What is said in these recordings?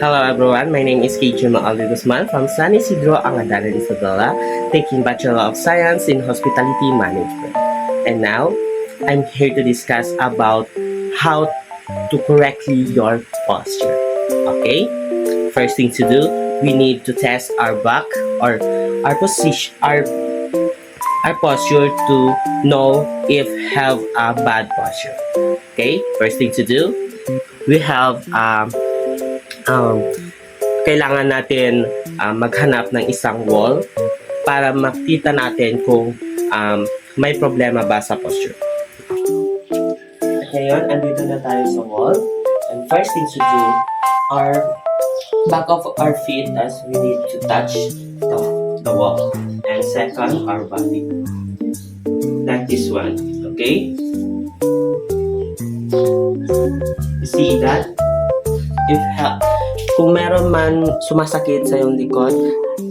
Hello everyone, my name is Keiji Maaldi Guzman from San Isidro Angadanan Isabela, taking Bachelor of Science in Hospitality Management. And now, I'm here to discuss about how to correctly your posture. Okay? First thing to do, we need to test our back or our position, our posture to know if have a bad posture. Okay? First thing to do, we have kailangan natin maghanap ng isang wall para makita natin kung may problema ba sa posture. At ngayon, andito na tayo sa wall. And first thing to do, our back of our feet as we need to touch the wall. And second, our body. Like this one. Okay? You see that? Kung meron man sumasakit sa iyong likod,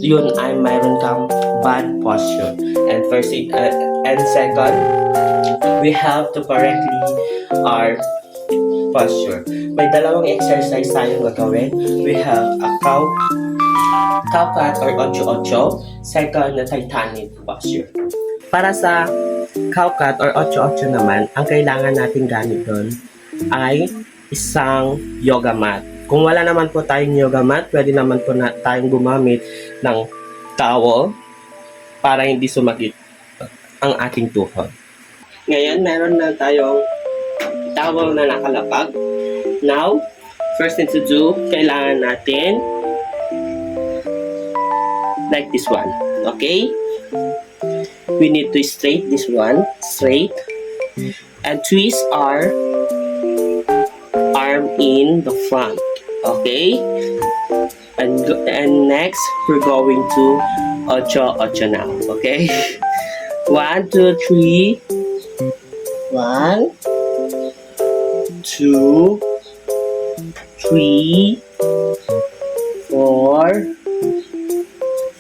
yun ay mayroon kang bad posture. And second, we have to correctly our posture. May dalawang exercise tayong gagawin. We have a cow cat or ocho-ocho. Second, na Titanic posture. Para sa cow cat or ocho-ocho naman, ang kailangan natin gamit doon ay isang yoga mat. Kung wala naman po tayong yoga mat, pwede naman po tayong gumamit ng towel para hindi sumakit ang ating tuhod. Ngayon, meron na tayong towel na nakalapag. Now, first thing to do, kailangan natin like this one. Okay? We need to straight this one, straight, and twist our arm in the front. Okay? And next, we're going to ocho-ocho now. Okay? 1, 2, 3. 1, 2, 3, 4,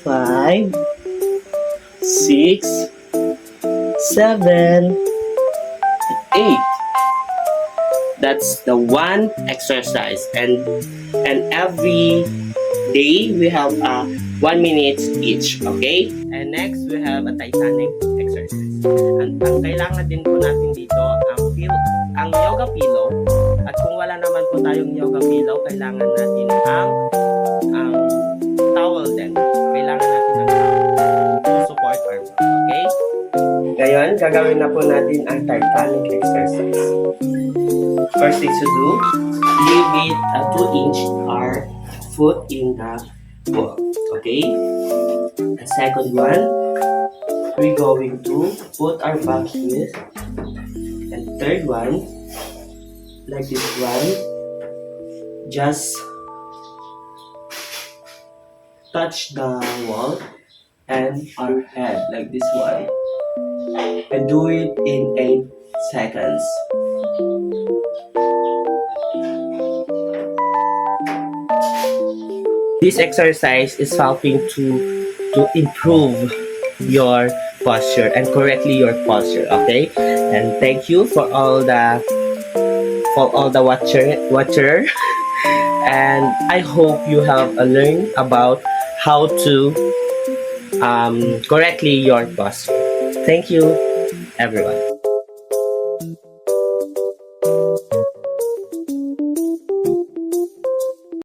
5, 6, 7, 8. That's the one exercise, and every day we have 1 minute each. Okay? And next we have a Titanic exercise. And ang kailangan din po natin dito ang yoga pillow. At kung wala naman po tayong yoga pillow, kailangan natin ang towel din. Kailangan natin ang towel to support our back. Okay? Ngayon, gagawin na po natin ang Titanic exercise. First thing to do, leave it 2 inch our foot in the wall. Okay? And second one, we're going to put our back here. And third one, like this one, just touch the wall and our head like this one. And do it in 8 seconds. This exercise is helping to improve your posture and correctly your posture. Okay, and thank you for all the watcher and I hope you have learned about how to correctly your posture. Thank you, everyone.